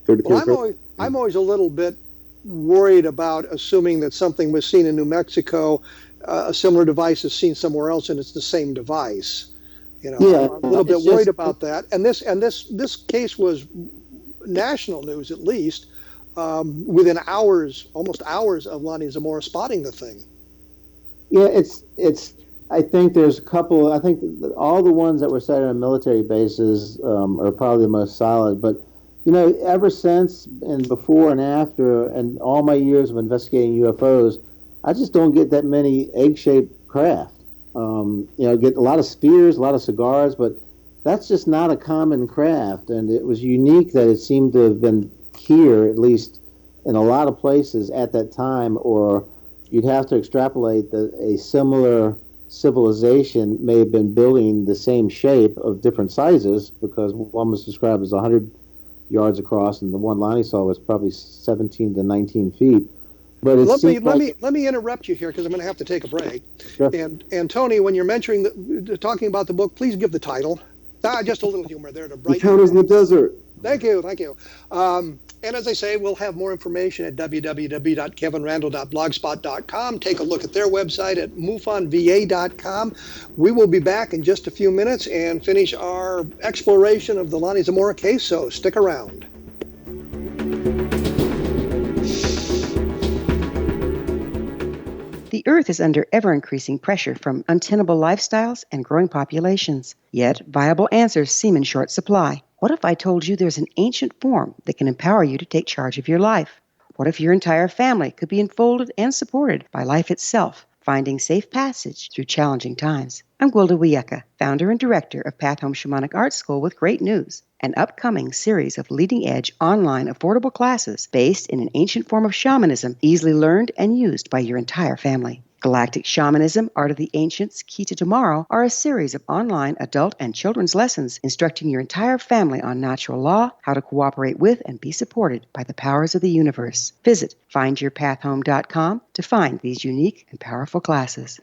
Speaker 3: Well, I'm always a little bit worried about assuming that something was seen in New Mexico, a similar device is seen somewhere else, and it's the same device. I'm a little bit worried about that. And this case was national news, at least. Within almost hours of Lonnie Zamora spotting the thing.
Speaker 4: Yeah, it's. I think there's a couple. I think all the ones that were sighted on military bases are probably the most solid. But ever since and before and after, and all my years of investigating UFOs, I just don't get that many egg-shaped craft. Get a lot of spears, a lot of cigars, but that's just not a common craft. And it was unique that it seemed to have been here, at least in a lot of places at that time, or you'd have to extrapolate that a similar civilization may have been building the same shape of different sizes, because one was described as 100 yards across, and the one Lonnie saw was probably 17 to 19 feet. But
Speaker 3: let me interrupt you here because I'm going to have to take a break. Sure. And Tony, when you're talking about the book, please give the title. Just a little humor there to brighten.
Speaker 5: Encounters in the Desert.
Speaker 3: Thank you. And as I say, we'll have more information at www.kevinrandle.blogspot.com. Take a look at their website at mufonva.com. We will be back in just a few minutes and finish our exploration of the Lonnie Zamora case, so stick around.
Speaker 7: The Earth is under ever-increasing pressure from untenable lifestyles and growing populations. Yet, viable answers seem in short supply. What if I told you there's an ancient form that can empower you to take charge of your life? What if your entire family could be enfolded and supported by life itself, finding safe passage through challenging times? I'm Gwilda Wiyaka, founder and director of Path Home Shamanic Art School, with great news: an upcoming series of leading-edge online affordable classes based in an ancient form of shamanism, easily learned and used by your entire family. Galactic Shamanism, Art of the Ancients, Key to Tomorrow are a series of online adult and children's lessons instructing your entire family on natural law, how to cooperate with and be supported by the powers of the universe. Visit findyourpathhome.com to find these unique and powerful classes.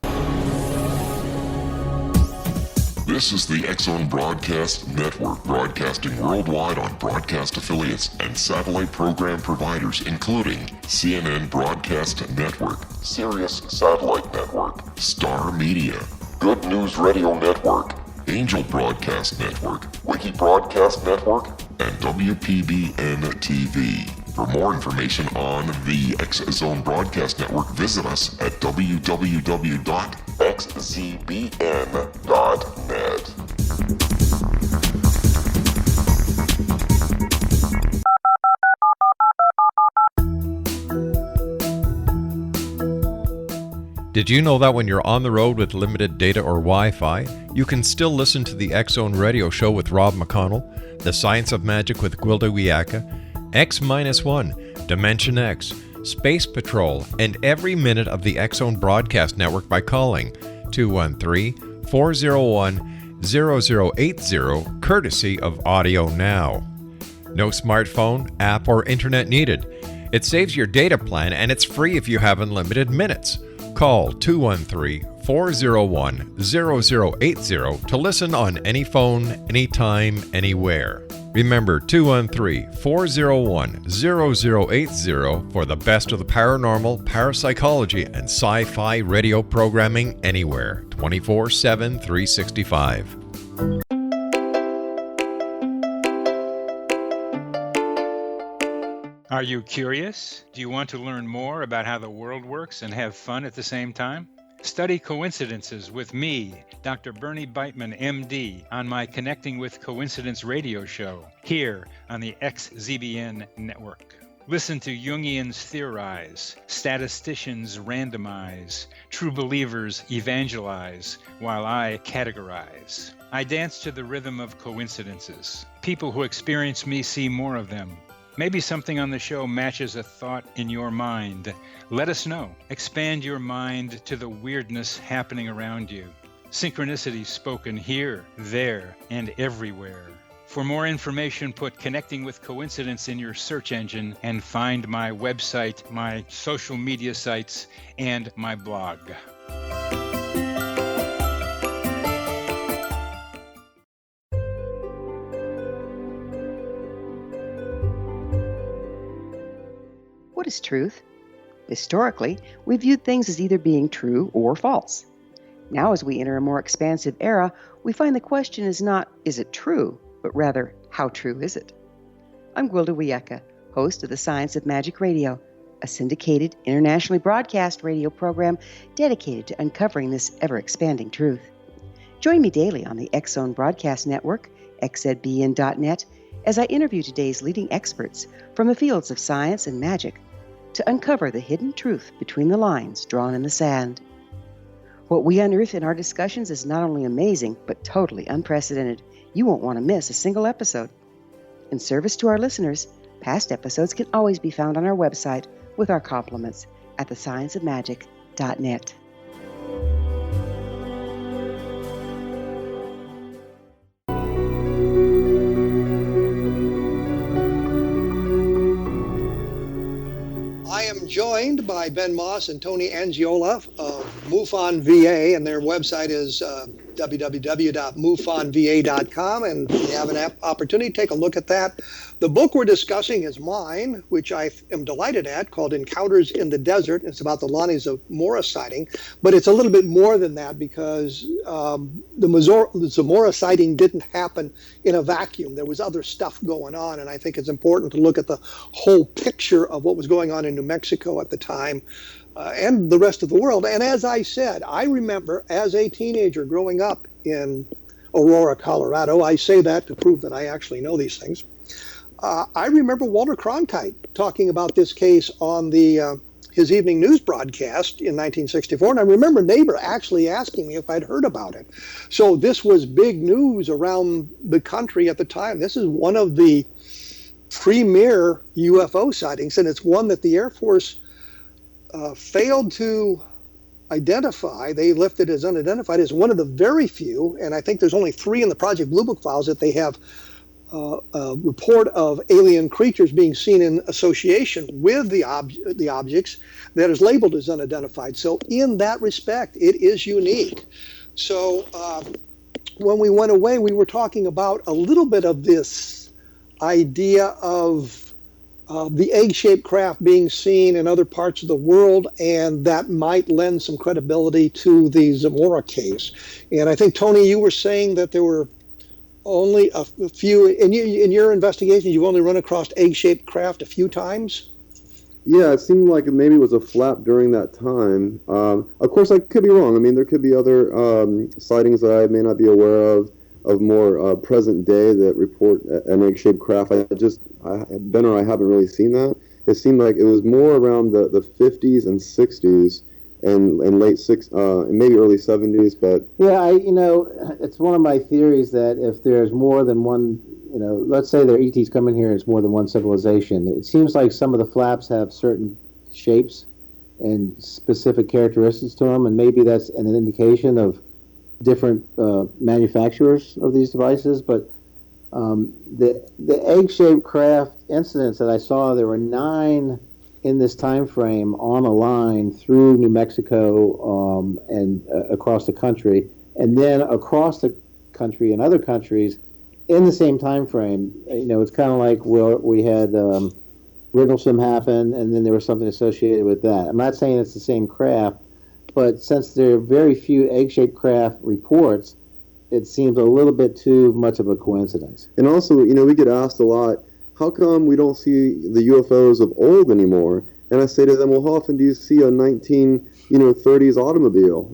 Speaker 1: This is the X-Zone Broadcast Network, broadcasting worldwide on broadcast affiliates and satellite program providers, including CNN Broadcast Network, Sirius Satellite Network, Star Media, Good News Radio Network, Angel Broadcast Network, Wiki Broadcast Network, and WPBN TV. For more information on the X-Zone Broadcast Network, visit us at www.xzbn.net.
Speaker 2: Did you know that when you're on the road with limited data or Wi-Fi, you can still listen to the X-Zone Radio Show with Rob McConnell, The Science of Magic with Gwilda Wiyaka, X-1, Dimension X, Space Patrol, and every minute of the X-Zone Broadcast Network by calling 213-401-0080, courtesy of Audio Now. No smartphone, app, or internet needed. It saves your data plan, and it's free if you have unlimited minutes. Call 213-401-0080 to listen on any phone, anytime, anywhere. Remember, 213-401-0080 for the best of the paranormal, parapsychology, and sci-fi radio programming anywhere, 24/7, 365.
Speaker 10: Are you curious? Do you want to learn more about how the world works and have fun at the same time? Study coincidences with me, Dr. Bernie Beitman, MD, on my Connecting with Coincidence radio show, here on the XZBN network. Listen to Jungians theorize, statisticians randomize, true believers evangelize, while I categorize. I dance to the rhythm of coincidences. People who experience me see more of them. Maybe something on the show matches a thought in your mind. Let us know. Expand your mind to the weirdness happening around you. Synchronicity spoken here, there, and everywhere. For more information, put Connecting with Coincidence in your search engine and find my website, my social media sites, and my blog.
Speaker 7: What is truth? Historically, we viewed things as either being true or false. Now, as we enter a more expansive era, we find the question is not, is it true, but rather, how true is it? I'm Gwilda Wiyaka, host of The Science of Magic Radio, a syndicated, internationally broadcast radio program dedicated to uncovering this ever-expanding truth. Join me daily on the X-Zone Broadcast Network, xzbn.net, as I interview today's leading experts from the fields of science and magic to uncover the hidden truth between the lines drawn in the sand. What we unearth in our discussions is not only amazing, but totally unprecedented. You won't want to miss a single episode. In service to our listeners, past episodes can always be found on our website with our compliments at thescienceofmagic.net.
Speaker 3: I am joined by Ben Moss and Tony Angiola of MUFON VA, and their website is www.mufonva.com, and if you have an opportunity, take a look at that. The book we're discussing is mine, which I am delighted at, called Encounters in the Desert. It's about the Lonnie Zamora sighting, but it's a little bit more than that because the Zamora sighting didn't happen in a vacuum. There was other stuff going on, and I think it's important to look at the whole picture of what was going on in New Mexico at the time. And the rest of the world. And as I said, I remember as a teenager growing up in Aurora, Colorado. I say that to prove that I actually know these things. I remember Walter Cronkite talking about this case on his evening news broadcast in 1964, and I remember a neighbor actually asking me if I'd heard about it. So this was big news around the country at the time. This is one of the premier UFO sightings, and it's one that the Air Force failed to identify. They left it as unidentified as one of the very few, and I think there's only 3 in the Project Blue Book files that they have a report of alien creatures being seen in association with the objects that is labeled as unidentified. So in that respect, it is unique. So when we went away, we were talking about a little bit of this idea of the egg-shaped craft being seen in other parts of the world, and that might lend some credibility to the Zamora case. And I think, Tony, you were saying that there were only a few, in your investigation, you've only run across egg-shaped craft a few times?
Speaker 5: Yeah, it seemed like maybe it was a flap during that time. Of course, I could be wrong. I mean, there could be other sightings that I may not be aware of more present day that report an egg-shaped craft. Ben or I haven't really seen that. It seemed like it was more around the 50s and 60s and late maybe early 70s. But
Speaker 4: yeah, it's one of my theories that if there's more than one, let's say there are ETs coming here, it's more than one civilization. It seems like some of the flaps have certain shapes and specific characteristics to them, and maybe that's an indication of different manufacturers of these devices. But the egg-shaped craft incidents that I saw, there were 9 in this time frame on a line through New Mexico and across the country, and then across the country and other countries in the same time frame. It's kind of like we had Rindlesham happen, and then there was something associated with that. I'm not saying it's the same craft, but since there are very few egg-shaped craft reports, it seems a little bit too much of a coincidence.
Speaker 5: And also, we get asked a lot, how come we don't see the UFOs of old anymore? And I say to them, well, how often do you see a 1930s automobile?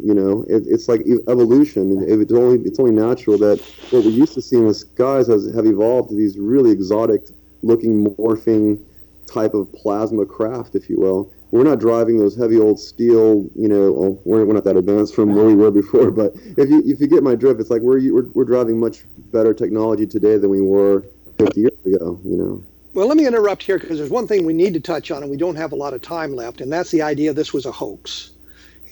Speaker 5: It's like evolution. It's only natural that what we used to see in the skies have evolved to these really exotic-looking morphing type of plasma craft, if you will. We're not driving those heavy old steel, we're not that advanced from where we were before, but if you get my drift, it's like we're driving much better technology today than we were 50 years ago,
Speaker 3: Well, let me interrupt here because there's one thing we need to touch on, and we don't have a lot of time left, and that's the idea this was a hoax.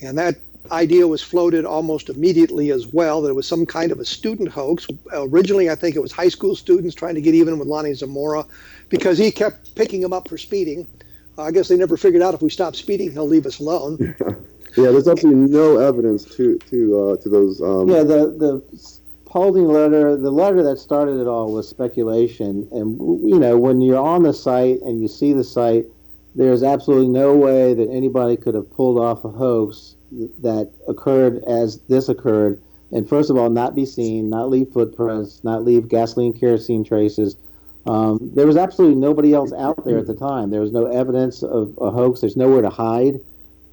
Speaker 3: And that idea was floated almost immediately as well, that it was some kind of a student hoax. Originally, I think it was high school students trying to get even with Lonnie Zamora because he kept picking him up for speeding. I guess they never figured out if we stop speeding, he'll leave us alone.
Speaker 5: Yeah, there's absolutely no evidence to those.
Speaker 4: The Paulding letter, the letter that started it all was speculation. And, when you're on the site and you see the site, there's absolutely no way that anybody could have pulled off a hoax that occurred as this occurred. And first of all, not be seen, not leave footprints, not leave gasoline, kerosene traces. There was absolutely nobody else out there at the time. There was no evidence of a hoax. There's nowhere to hide.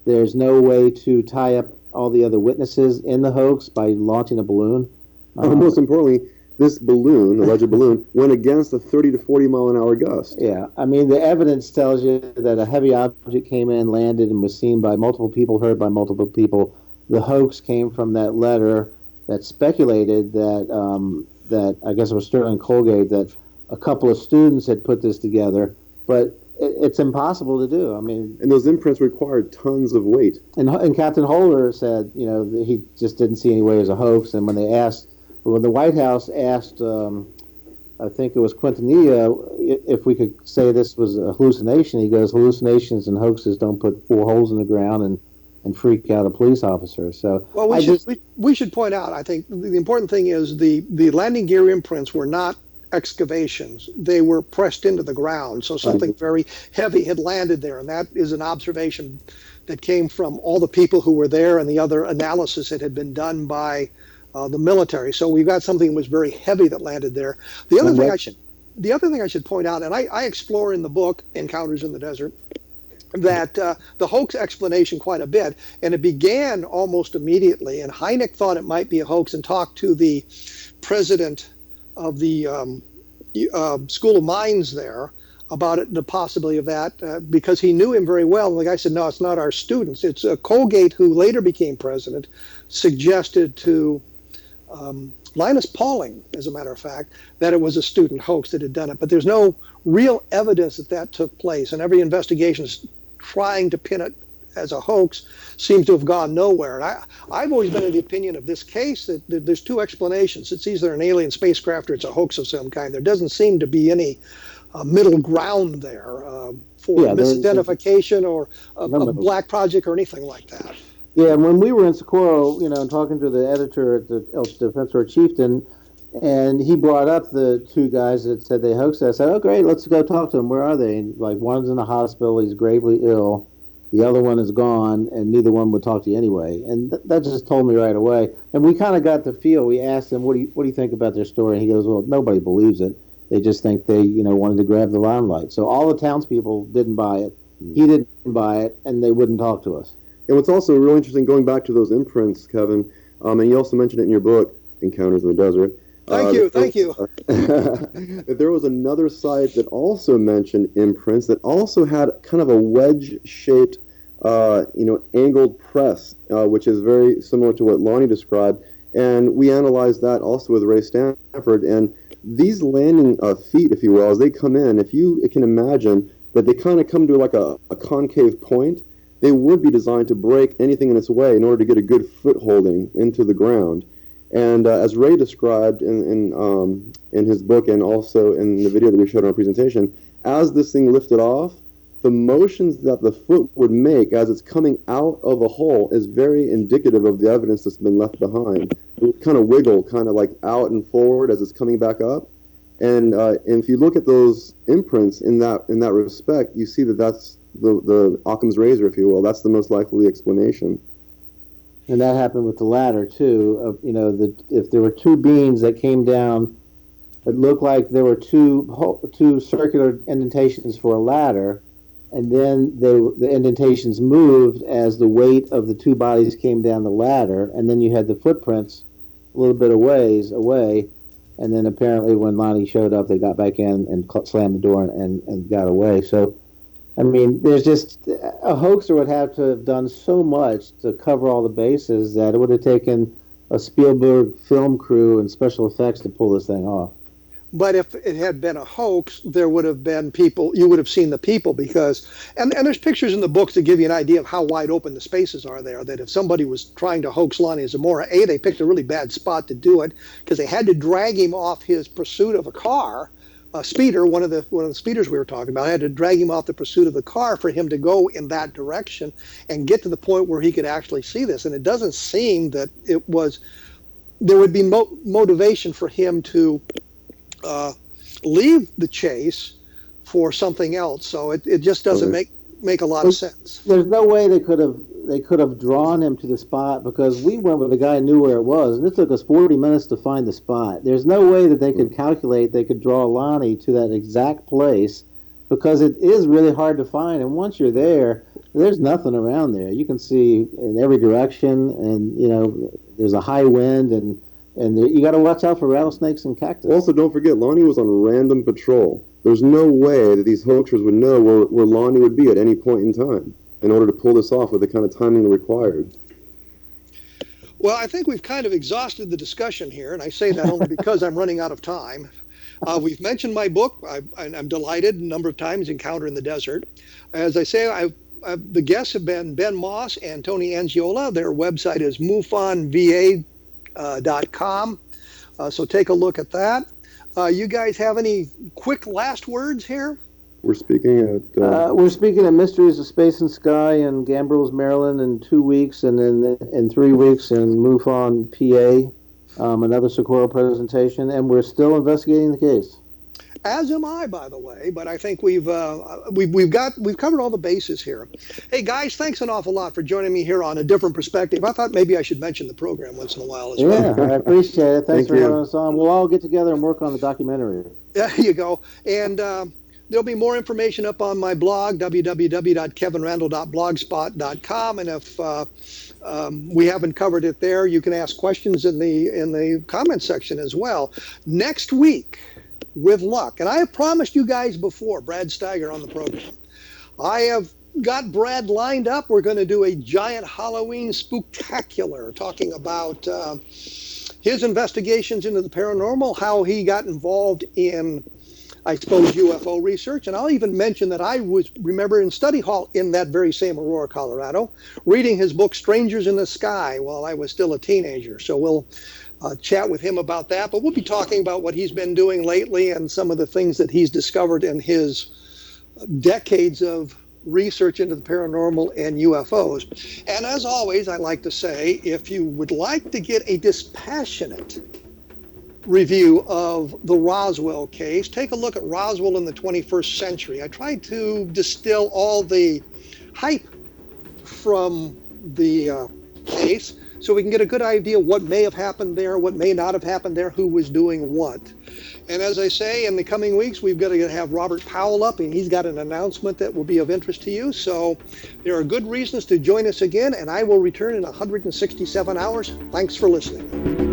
Speaker 4: There's no way to tie up all the other witnesses in the hoax by launching a balloon.
Speaker 5: Most importantly, this balloon, alleged balloon, went against a 30 to 40 mile an hour gust.
Speaker 4: Yeah, I mean, the evidence tells you that a heavy object came in, landed, and was seen by multiple people, heard by multiple people. The hoax came from that letter that speculated that I guess it was Sterling Colgate, that a couple of students had put this together, but it's impossible to do. I mean,
Speaker 5: and those imprints required tons of weight.
Speaker 4: And Captain Holder said, that he just didn't see any way as a hoax. And when the White House asked, I think it was Quintanilla, if we could say this was a hallucination, he goes, hallucinations and hoaxes don't put 4 holes in the ground and freak out a police officer. So,
Speaker 3: well, we should point out, I think the important thing is the landing gear imprints were not excavations. They were pressed into the ground. So something very heavy had landed there. And that is an observation that came from all the people who were there and the other analysis that had been done by the military. So we've got something that was very heavy that landed there. The other thing I should point out, and I explore in the book Encounters in the Desert, that the hoax explanation quite a bit, and it began almost immediately. And Hynek thought it might be a hoax and talked to the president of the School of Mines there about it, the possibility of that, because he knew him very well. And the guy said, "No, it's not our students. It's Colgate, who later became president, suggested to Linus Pauling, as a matter of fact, that it was a student hoax that had done it." But there's no real evidence that that took place, and every investigation is trying to pin it as a hoax seems to have gone nowhere. And I've always been of the opinion of this case that there's two explanations. It's either an alien spacecraft or it's a hoax of some kind. There doesn't seem to be any middle ground there for misidentification or a black project or anything like that.
Speaker 4: Yeah, when we were in Socorro, and talking to the editor at the El Defensor Chieftain, and he brought up the two guys that said they hoaxed it. I said, "Oh, great, let's go talk to them. Where are they?" And like, one's in the hospital, he's gravely ill. The other one is gone, and neither one would talk to you anyway. And that just told me right away. And we kind of got the feel. We asked him, what do you think about their story? And he goes, "Well, nobody believes it. They just think they, wanted to grab the limelight." So all the townspeople didn't buy it. He didn't buy it, and they wouldn't talk to us.
Speaker 5: And what's also really interesting, going back to those imprints, Kevin, and you also mentioned it in your book, Encounters in the Desert.
Speaker 3: Thank you.
Speaker 5: That there was another site that also mentioned imprints that also had kind of a wedge-shaped, angled press, which is very similar to what Lonnie described. And we analyzed that also with Ray Stanford. And these landing feet, if you will, as they come in, if you can imagine that they kind of come to like a concave point, they would be designed to break anything in its way in order to get a good footholding into the ground. And as Ray described in his book and also in the video that we showed in our presentation, as this thing lifted off, the motions that the foot would make as it's coming out of a hole is very indicative of the evidence that's been left behind. It would kind of wiggle, kind of like out and forward as it's coming back up. And if you look at those imprints in that respect, you see that that's the Occam's razor, if you will. That's the most likely explanation.
Speaker 4: And that happened with the ladder too. If there were two beams that came down, it looked like there were two circular indentations for a ladder, and then the indentations moved as the weight of the two bodies came down the ladder, and then you had the footprints a little bit away, and then apparently when Lonnie showed up, they got back in and slammed the door and got away. So, I mean, there's just a hoaxer would have to have done so much to cover all the bases that it would have taken a Spielberg film crew and special effects to pull this thing off.
Speaker 3: But if it had been a hoax, there would have been people, you would have seen the people because, and there's pictures in the books that give you an idea of how wide open the spaces are there, that if somebody was trying to hoax Lonnie Zamora, they picked a really bad spot to do it because they had to drag him off his pursuit of a car, a speeder, one of the speeders we were talking about, had to drag him off the pursuit of the car for him to go in that direction and get to the point where he could actually see this. And it doesn't seem that there would be motivation for him to leave the chase for something else. So it just doesn't make a lot of sense.
Speaker 4: There's no way they could have drawn him to the spot because we went with a guy who knew where it was, and it took us 40 minutes to find the spot. There's no way that they could calculate, they could draw Lonnie to that exact place because it is really hard to find. And once you're there, there's nothing around there. You can see in every direction, and there's a high wind, and you got to watch out for rattlesnakes and cactus.
Speaker 5: Also, don't forget, Lonnie was on random patrol. There's no way that these hoaxers would know where Lonnie would be at any point in time in order to pull this off with the kind of timing required.
Speaker 3: Well, I think we've kind of exhausted the discussion here, and I say that only because I'm running out of time. We've mentioned my book. I'm delighted a number of times, Encounter in the Desert. As I say, the guests have been Ben Moss and Tony Angiola. Their website is MUFONVA.com. So take a look at that. You guys have any quick last words here?
Speaker 5: We're speaking
Speaker 4: at Mysteries of Space and Sky in Gambrills, Maryland in 2 weeks, and then in 3 weeks in MUFON, PA, another Socorro presentation, and we're still investigating the case.
Speaker 3: As am I, by the way, but I think we've covered all the bases here. Hey guys, thanks an awful lot for joining me here on A Different Perspective. I thought maybe I should mention the program once in a while as well.
Speaker 4: Yeah, I appreciate it. Thanks for having us on. We'll all get together and work on the documentary.
Speaker 3: There you go. And There'll be more information up on my blog, www.kevinrandle.blogspot.com, and if we haven't covered it there, you can ask questions in the comment section as well. Next week, with luck, and I have promised you guys before, Brad Steiger on the program, I have got Brad lined up. We're going to do a giant Halloween spooktacular talking about his investigations into the paranormal, how he got involved in, I suppose, UFO research. And I'll even mention that I remember in study hall in that very same Aurora, Colorado, reading his book, Strangers in the Sky, while I was still a teenager. So we'll chat with him about that. But we'll be talking about what he's been doing lately and some of the things that he's discovered in his decades of research into the paranormal and UFOs. And as always, I like to say, if you would like to get a dispassionate review of the Roswell case, take a look at Roswell in the 21st century. I tried to distill all the hype from the case so we can get a good idea what may have happened there, what may not have happened there, who was doing what. And as I say, in the coming weeks, we've got to have Robert Powell up, and he's got an announcement that will be of interest to you. So there are good reasons to join us again, and I will return in 167 hours. Thanks for listening.